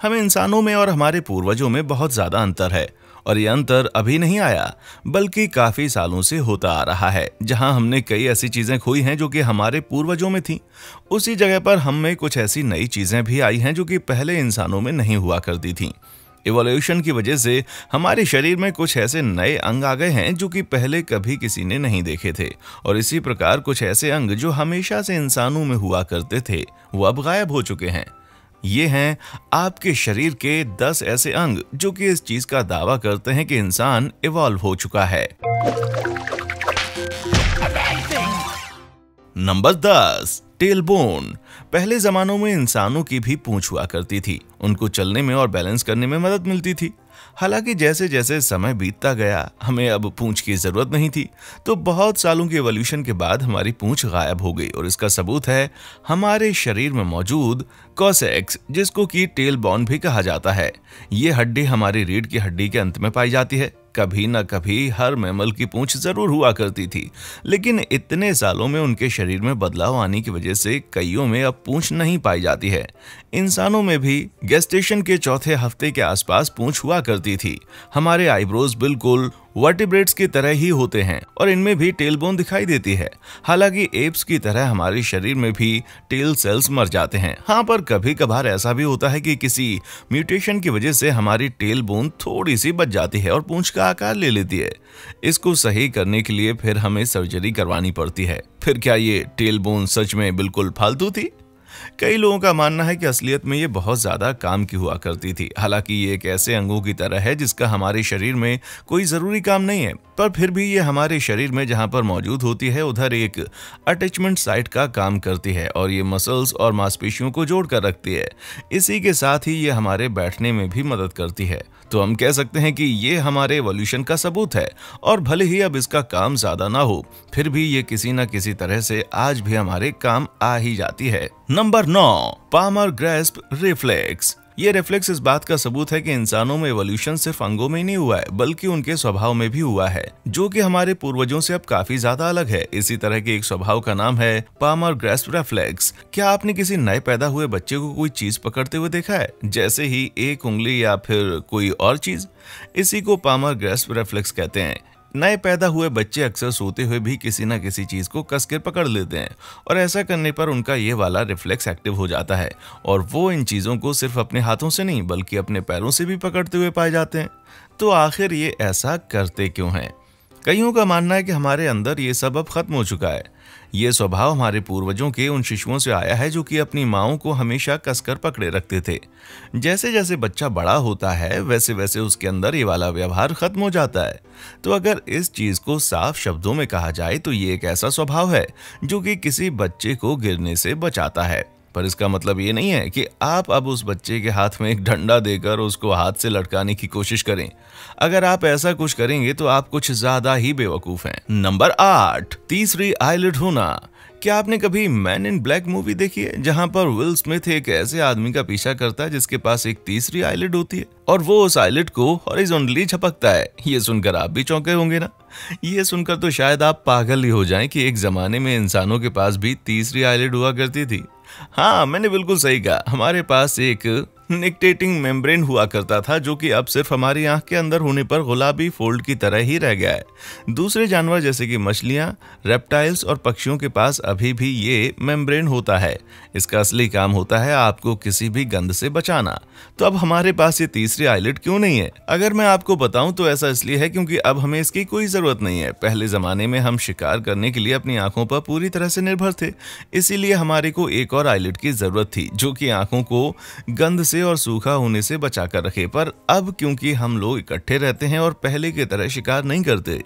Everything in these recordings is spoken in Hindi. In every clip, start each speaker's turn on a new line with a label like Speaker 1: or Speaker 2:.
Speaker 1: हम इंसानों में और हमारे पूर्वजों में बहुत ज्यादा अंतर है और ये अंतर अभी नहीं आया बल्कि काफी सालों से होता आ रहा है। जहां हमने कई ऐसी चीजें खोई हैं जो कि हमारे पूर्वजों में थी, उसी जगह पर हम में कुछ ऐसी नई चीजें भी आई हैं जो कि पहले इंसानों में नहीं हुआ करती थी। इवोल्यूशन की वजह से हमारे शरीर में कुछ ऐसे नए अंग आ गए हैं जो कि पहले कभी किसी ने नहीं देखे थे, और इसी प्रकार कुछ ऐसे अंग जो हमेशा से इंसानों में हुआ करते थे वो अब गायब हो चुके हैं। ये हैं आपके शरीर के 10 ऐसे अंग जो कि इस चीज का दावा करते हैं कि इंसान इवॉल्व हो चुका है। Number 10, tail bone. पहले जमानों में इंसानों की भी पूंछ हुआ करती थी, उनको चलने में और बैलेंस करने में मदद मिलती थी। हालांकि जैसे जैसे समय बीतता गया हमें अब पूंछ की जरूरत नहीं थी, तो बहुत सालों के एवोल्यूशन के बाद हमारी पूंछ गायब हो गई, और इसका सबूत है हमारे शरीर में मौजूद कॉसेक्स, जिसको कि टेल बोन भी कहा जाता है। ये हड्डी हमारी रीढ़ की हड्डी के अंत में पाई जाती है। कभी न कभी हर मैमल की पूंछ जरूर हुआ करती थी, लेकिन इतने सालों में उनके शरीर में बदलाव आने की वजह से कईयों में अब पूंछ नहीं पाई जाती है। इंसानों में भी गेस्टेशन के चौथे हफ्ते के आसपास पूंछ हुआ करती थी। हमारे आईब्रोज बिल्कुल वर्टिब्रेट्स की तरह ही होते हैं और इनमें भी टेल बोन दिखाई देती है। हालांकि एप्स की तरह हमारे शरीर में भी टेल सेल्स मर जाते हैं। हाँ, पर कभी कभार ऐसा भी होता है कि किसी म्यूटेशन की वजह से हमारी टेल बोन थोड़ी सी बच जाती है और पूंछ का आकार ले लेती है। इसको सही करने के लिए फिर हमें सर्जरी करवानी पड़ती है। फिर क्या ये टेल बोन सच में बिल्कुल फालतू थी? कई लोगों का मानना है कि असलियत में ये बहुत ज्यादा काम की हुआ करती थी। हालांकि ये एक ऐसे अंगों की तरह है जिसका हमारे शरीर में कोई जरूरी काम नहीं है, पर फिर भी ये हमारे शरीर में जहां पर मौजूद होती है उधर एक अटैचमेंट साइट का काम करती है, और ये मसल्स और मांसपेशियों को जोड़ कर रखती है। इसी के साथ ही ये हमारे बैठने में भी मदद करती है। तो हम कह सकते हैं कि ये हमारे एवोल्यूशन का सबूत है, और भले ही अब इसका काम ज्यादा ना हो, फिर भी ये किसी न किसी तरह से आज भी हमारे काम आ ही जाती है। Number 9, palmar grasp reflex. ये रिफ्लेक्स इस बात का सबूत है कि इंसानों में एवोल्यूशन सिर्फ अंगों में ही नहीं हुआ है बल्कि उनके स्वभाव में भी हुआ है, जो कि हमारे पूर्वजों से अब काफी ज्यादा अलग है। इसी तरह के एक स्वभाव का नाम है पामर ग्रैस्प रिफ्लेक्स। क्या आपने किसी नए पैदा हुए बच्चे को कोई चीज पकड़ते हुए देखा है, जैसे ही एक उंगली या फिर कोई और चीज? इसी को पामर ग्रैस्प रिफ्लेक्स कहते हैं। नए पैदा हुए बच्चे अक्सर सोते हुए भी किसी न किसी चीज को कसकर पकड़ लेते हैं, और ऐसा करने पर उनका ये वाला रिफ्लेक्स एक्टिव हो जाता है, और वो इन चीजों को सिर्फ अपने हाथों से नहीं बल्कि अपने पैरों से भी पकड़ते हुए पाए जाते हैं। तो आखिर ये ऐसा करते क्यों हैं? कईयों का मानना है कि हमारे अंदर ये सब अब खत्म हो चुका है। ये स्वभाव हमारे पूर्वजों के उन शिशुओं से आया है जो कि अपनी माओं को हमेशा कसकर पकड़े रखते थे। जैसे जैसे बच्चा बड़ा होता है वैसे वैसे उसके अंदर ये वाला व्यवहार खत्म हो जाता है। तो अगर इस चीज को साफ शब्दों में कहा जाए तो ये एक ऐसा स्वभाव है जो कि किसी बच्चे को गिरने से बचाता है। पर इसका मतलब ये नहीं है कि आप अब उस बच्चे के हाथ में एक डंडा देकर उसको हाथ से लटकाने की कोशिश करें। अगर आप ऐसा कुछ करेंगे तो आप कुछ ज्यादा ही बेवकूफ हैं। नंबर 8, तीसरी आईलिड होना। क्या आपने कभी मैन इन ब्लैक मूवी देखी है, जहां पर विल स्मिथ एक ऐसे आदमी का पीछा करता है जिसके पास एक तीसरी आईलिड होती है और वो उस आईलिड को हॉरिजॉन्टली झपकता है? ये सुनकर आप भी चौंके होंगे ना। ये सुनकर तो शायद आप पागल ही हो जाएं कि एक जमाने में इंसानों के पास भी तीसरी आईलिड हुआ करती थी। हाँ, मैंने बिल्कुल सही कहा। हमारे पास एक निक्टेटिंग मेम्ब्रेन हुआ करता था जो कि अब सिर्फ हमारी आंख के अंदर होने पर गुलाबी फोल्ड की तरह ही रह गया है। दूसरे जानवर जैसे कि मछलियां, रेप्टाइल्स और पक्षियों के पास अभी भी ये मेम्ब्रेन होता है। इसका असली काम होता है आपको किसी भी गंध से बचाना। तो अब हमारे पास ये तीसरी आईलिड क्यों नहीं है? अगर मैं आपको बताऊं तो ऐसा इसलिए है क्योंकि अब हमें इसकी कोई जरूरत नहीं है। पहले जमाने में हम शिकार करने के लिए अपनी आंखों पर पूरी तरह से निर्भर थे, इसीलिए हमारे को एक और आईलिड की जरूरत थी जो कि आंखों को गंध से और सूखा होने से बचा कर रखे। पर अब क्योंकि हम लोग इकट्ठे रहते हैं और पहले की तरह शिकार नहीं करते,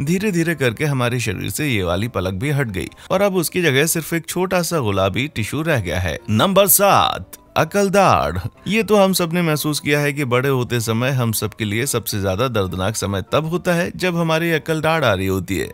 Speaker 1: धीरे धीरे करके हमारे शरीर से ये वाली पलक भी हट गई और अब उसकी जगह सिर्फ एक छोटा सा गुलाबी टिश्यू रह गया है। नंबर 7, अकलदाढ़। ये तो हम सब ने महसूस किया है कि बड़े होते समय हम सब के लिए सबसे ज्यादा दर्दनाक समय तब होता है जब हमारी अकलदाढ़ आ रही होती है।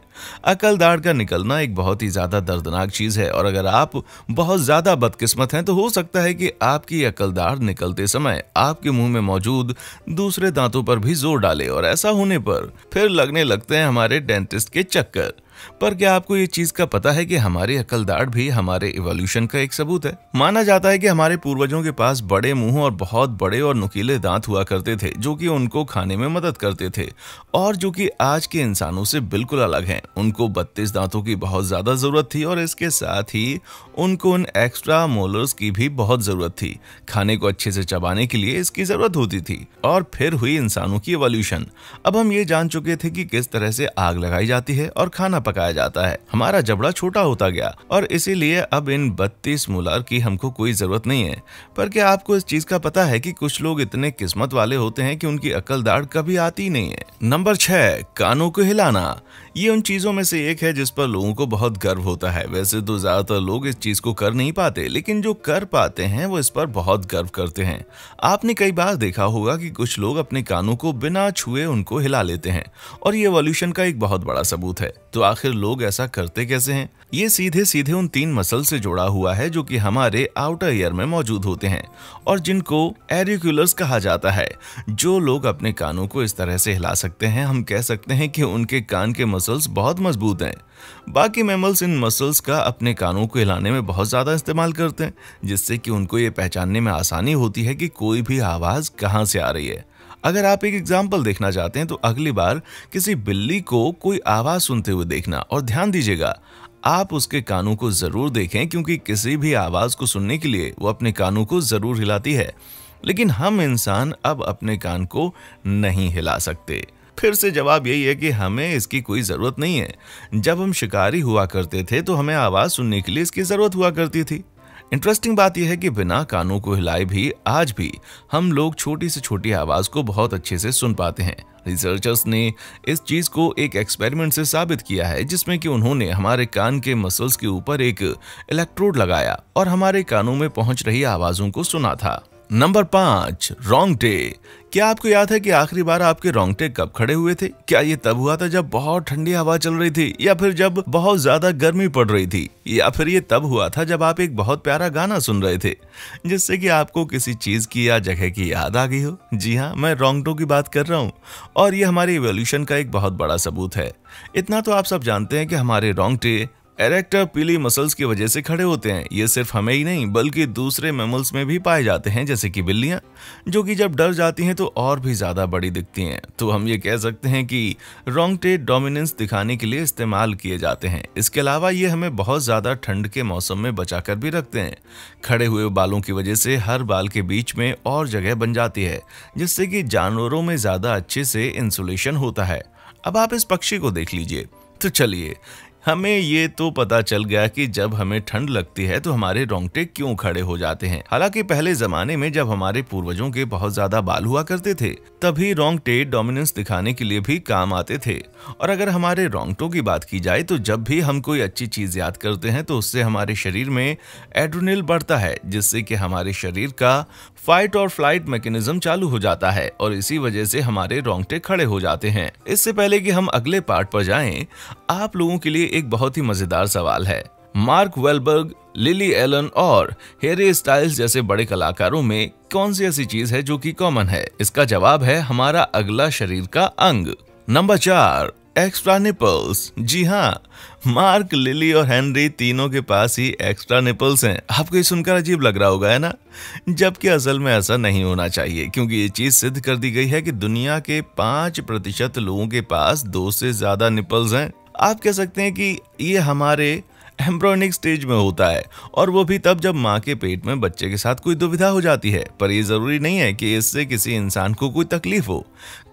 Speaker 1: अकलदाढ़ का निकलना एक बहुत ही ज्यादा दर्दनाक चीज है और अगर आप बहुत ज्यादा बदकिस्मत हैं तो हो सकता है कि आपकी अकलदाढ़ निकलते समय आपके मुंह में मौजूद दूसरे दांतों पर भी जोर डाले और ऐसा होने पर फिर लगने लगते हैं हमारे डेंटिस्ट के चक्कर। पर क्या आपको ये चीज का पता है कि हमारी अकलदाढ़ भी हमारे इवोल्यूशन का एक सबूत है? माना जाता है कि हमारे पूर्वजों के पास बड़े मुंह और बहुत बड़े और नुकीले दांत हुआ करते थे, जो कि उनको खाने में मदद करते थे और जो कि आज के इंसानों से बिल्कुल अलग हैं। उनको 32 दांतों की बहुत ज्यादा जरूरत थी और इसके साथ ही उनको उन एक्स्ट्रा मोलर्स की भी बहुत जरूरत थी। खाने को अच्छे से चबाने के लिए इसकी जरूरत होती थी और फिर हुई इंसानों की इवोल्यूशन। अब हम ये जान चुके थे कि किस तरह से आग लगाई जाती है और खाना पकाया जाता है। हमारा जबड़ा छोटा होता गया और इसीलिए अब इन 32 मोलर की हमको कोई जरूरत नहीं है। पर क्या आपको इस चीज का पता है कि कुछ लोग इतने किस्मत वाले होते हैं कि उनकी अकलदाढ़ कभी आती नहीं है? नंबर 6, कानों को हिलाना। ये उन चीजों में से एक है जिस पर लोगों को बहुत गर्व होता है। वैसे तो ज्यादातर लोग इस चीज को कर नहीं पाते, लेकिन जो कर पाते हैं वो इस पर बहुत गर्व करते हैं। आपने कई बार देखा होगा कि कुछ लोग अपने कानों को बिना छुए उनको हिला लेते हैं और ये एवोल्यूशन का एक बहुत बड़ा सबूत है। तो आखिर लोग ऐसा करते कैसे हैं? ये सीधे सीधे उन 3 मसल से जुड़ा हुआ है जो कि हमारे आउटर ईयर में मौजूद होते हैं और जिनको एरिकुलर्स कहा जाता है। जो लोग अपने कानों को इस तरह से हिला सकते हैं, हम कह सकते हैं कि उनके कान के मसल्स बहुत मजबूत हैं। बाकी मैमल्स इन मसल्स का अपने कानों को हिलाने में बहुत ज्यादा इस्तेमाल करते हैं, जिससे कि उनको ये पहचानने में आसानी होती है कि कोई भी आवाज कहां से आ रही है। अगर आप एक एग्जाम्पल देखना चाहते हैं तो अगली बार किसी बिल्ली को कोई आवाज सुनते हुए देखना और ध्यान दीजिएगा, आप उसके कानों को जरूर देखें, क्योंकि किसी भी आवाज को सुनने के लिए वो अपने कानों को जरूर हिलाती है। लेकिन हम इंसान अब अपने कान को नहीं हिला सकते। फिर से जवाब यही है कि हमें इसकी कोई जरूरत नहीं है। जब हम शिकारी हुआ करते थे तो हमें आवाज सुनने के लिए इसकी जरूरत हुआ करती थी। इंटरेस्टिंग बात यह है कि बिना कानों को हिलाए भी आज भी हम लोग छोटी से छोटी आवाज को बहुत अच्छे से सुन पाते हैं। रिसर्चर्स ने इस चीज को एक एक्सपेरिमेंट से साबित किया है, जिसमें कि उन्होंने हमारे कान के मसल्स के ऊपर एक इलेक्ट्रोड लगाया और हमारे कानों में पहुंच रही आवाजों को सुना था। नंबर 5, रोंगटे। क्या आपको याद है कि आखिरी बार आपके रोंगटे कब खड़े हुए थे? क्या ये तब हुआ था जब बहुत ठंडी हवा चल रही थी, या फिर जब बहुत ज्यादा गर्मी पड़ रही थी, या फिर ये तब हुआ था जब आप एक बहुत प्यारा गाना सुन रहे थे जिससे कि आपको किसी चीज की या जगह की याद आ गई हो? जी हाँ, मैं रोंगटों की बात कर रहा हूँ और ये हमारे इवोल्यूशन का एक बहुत बड़ा सबूत है। इतना तो आप सब जानते हैं कि हमारे रोंगटे एरेक्टर पीली मसल्स की वजह से खड़े होते हैं। ये सिर्फ हमें ही नहीं बल्कि दूसरे मैमल्स में भी पाए जाते हैं, जैसे कि बिल्लियां, जो कि जब डर जाती हैं तो और भी ज्यादा बड़ी दिखती हैं। तो हम ये कह सकते हैं कि रोंगटे डोमिनेंस दिखाने के लिए इस्तेमाल किए जाते हैं। इसके अलावा ये हमें बहुत ज्यादा ठंड के मौसम में बचाकर भी रखते हैं। खड़े हुए बालों की वजह से हर बाल के बीच में और जगह बन जाती है, जिससे कि जानवरों में ज्यादा अच्छे से इंसुलेशन होता है। अब आप इस पक्षी को देख लीजिए। तो चलिए, हमें ये तो पता चल गया कि जब हमें ठंड लगती है तो हमारे रोंगटे क्यों खड़े हो जाते हैं। हालांकि पहले जमाने में जब हमारे पूर्वजों के बहुत ज्यादा बाल हुआ करते थे, तभी रोंगटे डोमिनेंस दिखाने के लिए भी काम आते थे। और अगर हमारे रोंगटों की बात की जाए तो जब भी हम कोई अच्छी चीज याद करते हैं तो उससे हमारे शरीर में एड्रेनलिन बढ़ता है, जिससे कि हमारे शरीर का फाइट और फ्लाइट मैकेनिज्म चालू हो जाता है और इसी वजह से हमारे रोंगटे खड़े हो जाते हैं। इससे पहले कि हम अगले पार्ट पर जाएं, आप लोगों के लिए एक बहुत ही मजेदार सवाल है। मार्क वेलबर्ग, लिली एलन और हैरी स्टाइल्स जैसे बड़े कलाकारों में कौन सी ऐसी चीज है जो कि कॉमन है? इसका जवाब है हमारा अगला शरीर का अंग। Number 4, extra nipples. जी हाँ, मार्क, लिली और हेनरी तीनों के पास ही एक्स्ट्रा निपल्स हैं। आपको ये सुनकर अजीब लग रहा होगा, है ना? जबकि असल में ऐसा नहीं होना चाहिए, क्योंकि ये चीज सिद्ध कर दी गई है कि दुनिया के 5% लोगों के पास 2 से ज्यादा निपल्स हैं। आप कह सकते हैं कि ये हमारे एम्ब्रियोनिक स्टेज में होता है, और वो भी तब जब माँ के पेट में बच्चे के साथ कोई दुविधा हो जाती है। पर ये जरूरी नहीं है कि इससे किसी इंसान को कोई तकलीफ हो।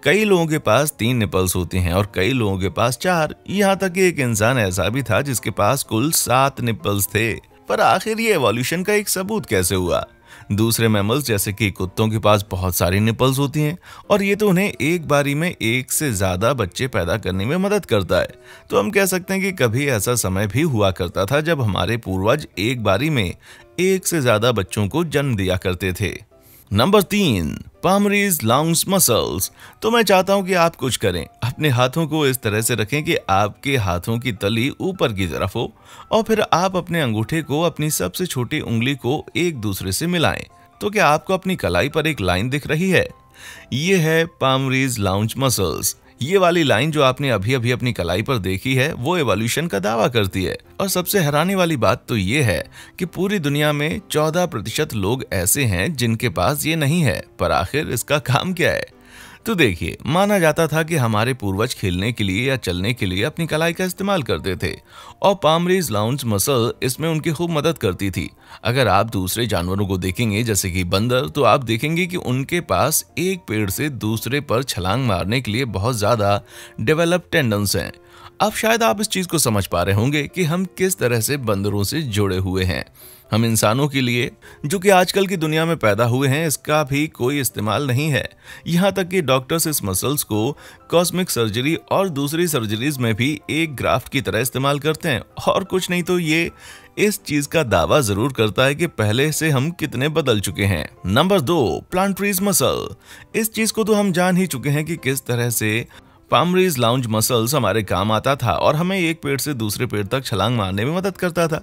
Speaker 1: कई लोगों के पास 3 निपल्स होती हैं और कई लोगों के पास 4। यहाँ तक कि एक इंसान ऐसा भी था जिसके पास कुल 7 निपल्स थे। पर आखिर ये एवोल्यूशन का एक सबूत कैसे हुआ? दूसरे मैमल्स जैसे कि कुत्तों के पास बहुत सारी निपल्स होती हैं और ये तो उन्हें एक बारी में 1 से ज्यादा बच्चे पैदा करने में मदद करता है। तो हम कह सकते हैं कि कभी ऐसा समय भी हुआ करता था जब हमारे पूर्वज एक बारी में 1 से ज्यादा बच्चों को जन्म दिया करते थे। Number 3, palmaris longus muscles. तो मैं चाहता हूं कि आप कुछ करें। अपने हाथों को इस तरह से रखें कि आपके हाथों की तली ऊपर की तरफ हो और फिर आप अपने अंगूठे को अपनी सबसे छोटी उंगली को एक दूसरे से मिलाएं। तो क्या आपको अपनी कलाई पर एक लाइन दिख रही है? ये है पामरीज लाउंज मसल्स। ये वाली लाइन जो आपने अभी अभी अपनी कलाई पर देखी है वो एवोल्यूशन का दावा करती है। और सबसे हैरानी वाली बात तो ये है कि पूरी दुनिया में 14% लोग ऐसे हैं जिनके पास ये नहीं है। पर आखिर इसका काम क्या है? तो देखिए, माना जाता था कि हमारे पूर्वज खेलने के लिए या चलने के लिए अपनी कलाई का इस्तेमाल करते थे और पामरीज लाउंज मसल इसमें उनकी खूब मदद करती थी। अगर आप दूसरे जानवरों को देखेंगे जैसे कि बंदर, तो आप देखेंगे कि उनके पास एक पेड़ से दूसरे पर छलांग मारने के लिए बहुत ज्यादा डेवलप्ड टेंडन्स हैं। अब शायद आप इस चीज को समझ पा रहे होंगे कि हम किस तरह से बंदरों से जुड़े हुए हैं। हम इंसानों के लिए जो कि आजकल की दुनिया में पैदा हुए हैं इसका भी कोई इस्तेमाल नहीं है। यहाँ तक कि डॉक्टर्स इस मसल्स को कॉस्मिक सर्जरी और दूसरी सर्जरीज में भी एक ग्राफ्ट की तरह इस्तेमाल करते हैं। और कुछ नहीं तो ये इस चीज का दावा जरूर करता है कि पहले से हम कितने बदल चुके हैं। Number 2, plantaris muscle. इस चीज को तो हम जान ही चुके हैं कि किस तरह से पामरीज लाउंज मसल्स हमारे काम आता था और हमें एक पेड़ से दूसरे पेड़ तक छलांग मारने में मदद करता था।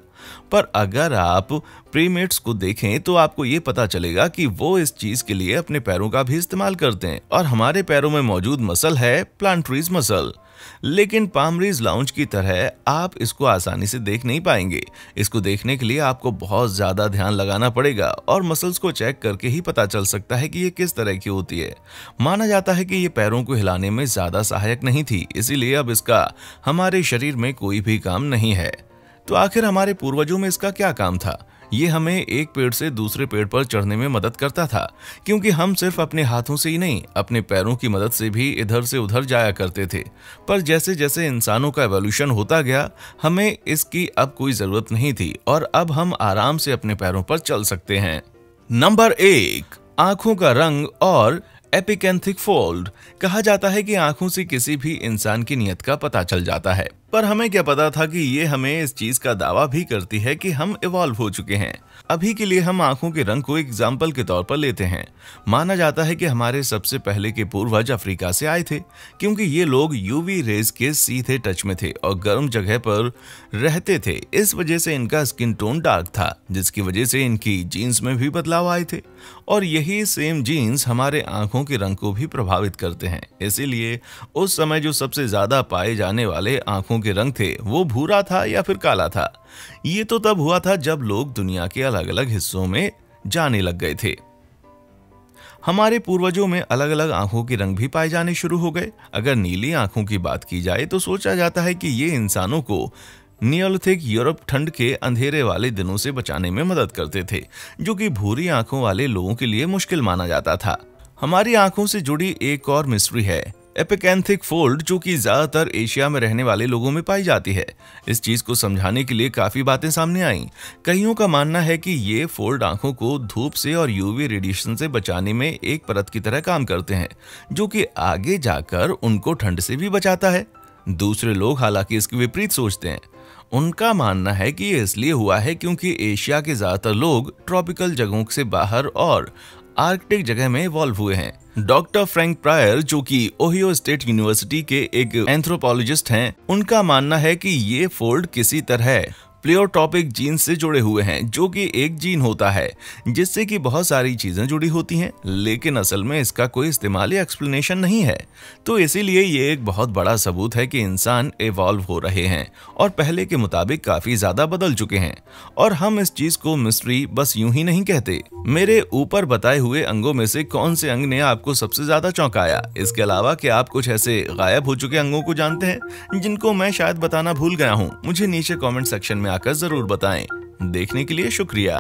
Speaker 1: पर अगर आप प्रीमेट्स को देखें तो आपको ये पता चलेगा कि वो इस चीज के लिए अपने पैरों का भी इस्तेमाल करते हैं और हमारे पैरों में मौजूद मसल है प्लांटरीज मसल। लेकिन पामरीज लाउंज की तरह आप इसको आसानी से देख नहीं पाएंगे। इसको देखने के लिए आपको बहुत ज्यादा ध्यान लगाना पड़ेगा और मसल्स को चेक करके ही पता चल सकता है कि ये किस तरह की होती है। माना जाता है कि ये पैरों को हिलाने में ज्यादा सहायक नहीं थी, इसीलिए अब इसका हमारे शरीर में कोई भी काम नहीं है। तो आखिर हमारे पूर्वजों में इसका क्या काम था? ये हमें एक पेड़ से दूसरे पेड़ पर चढ़ने में मदद करता था, क्योंकि हम सिर्फ अपने हाथों से ही नहीं अपने पैरों की मदद से भी इधर से उधर जाया करते थे। पर जैसे जैसे इंसानों का एवोल्यूशन होता गया हमें इसकी अब कोई जरूरत नहीं थी और अब हम आराम से अपने पैरों पर चल सकते हैं। नंबर 1, आंखों का रंग और एपिकेंथिक फोल्ड। कहा जाता है कि आंखों से किसी भी इंसान की नियत का पता चल जाता है, पर हमें क्या पता था कि ये हमें इस चीज का दावा भी करती है कि हम इवॉल्व हो चुके हैं। अभी के लिए हम आंखों के रंग को एग्जाम्पल के तौर पर लेते हैं। माना जाता है कि हमारे सबसे पहले के पूर्वज अफ्रीका से आए थे, क्योंकि ये लोग यूवी रेज के सीधे टच में थे और गर्म जगह पर रहते थे। इस वजह से इनका स्किन टोन डार्क था, जिसकी वजह से इनकी जीन्स में भी बदलाव आए थे और यही सेम जीन्स हमारे आंखों के रंग को भी प्रभावित करते हैं। इसीलिए उस समय जो सबसे ज्यादा पाए जाने वाले आंखों के रंग थे वो भूरा था या फिर काला था। ये तो तब हुआ था जब लोग दुनिया के अलग अलग हिस्सों में जाने लग गए थे। हमारे पूर्वजों में अलग अलग आंखों के रंग भी पाए जाने शुरू हो गए। अगर नीली आंखों की बात की जाए तो सोचा जाता है कि ये इंसानों को नियोलिथिक यूरोप ठंड के अंधेरे वाले दिनों से बचाने में मदद करते थे, जो कि भूरी आंखों वाले लोगों के लिए मुश्किल माना जाता था। हमारी आंखों से जुड़ी एक और मिस्ट्री है एपिकेंथिक फोल्ड, जो कि ज्यादातर एशिया में रहने वाले लोगों में पाई जाती है। इस चीज को समझाने के लिए काफी बातें सामने आईं। कईयों का मानना है कि ये फोल्ड आंखों को धूप से और यूवी रेडिएशन से बचाने में एक परत की तरह काम करते हैं, जो कि आगे जाकर उनको ठंड से भी बचाता है। दूसरे लोग हालांकि इसके विपरीत सोचते हैं। उनका मानना है कि ये इसलिए हुआ है क्योंकि एशिया के ज्यादातर लोग ट्रॉपिकल जगहों से बाहर और आर्कटिक जगह में इवॉल्व हुए हैं। डॉक्टर फ्रैंक प्रायर, जो कि ओहियो स्टेट यूनिवर्सिटी के एक एंथ्रोपोलॉजिस्ट हैं, उनका मानना है कि ये फोल्ड किसी तरह प्लेयोट्रॉपिक जीन से जुड़े हुए हैं, जो कि एक जीन होता है जिससे कि बहुत सारी चीजें जुड़ी होती हैं, लेकिन असल में इसका कोई इस्तेमाल या एक्सप्लेनेशन नहीं है। तो इसीलिए ये एक बहुत बड़ा सबूत है कि इंसान इवॉल्व हो रहे हैं और पहले के मुताबिक काफी ज्यादा बदल चुके हैं। और हम इस चीज को मिस्ट्री बस यूं ही नहीं कहते। मेरे ऊपर बताए हुए अंगों में से कौन से अंग ने आपको सबसे ज्यादा चौंकाया? इसके अलावा क्या आप कुछ ऐसे गायब हो चुके अंगों को जानते हैं जिनको मैं शायद बताना भूल गया हूँ? मुझे नीचे कमेंट सेक्शन में आकर जरूर बताएं। देखने के लिए शुक्रिया।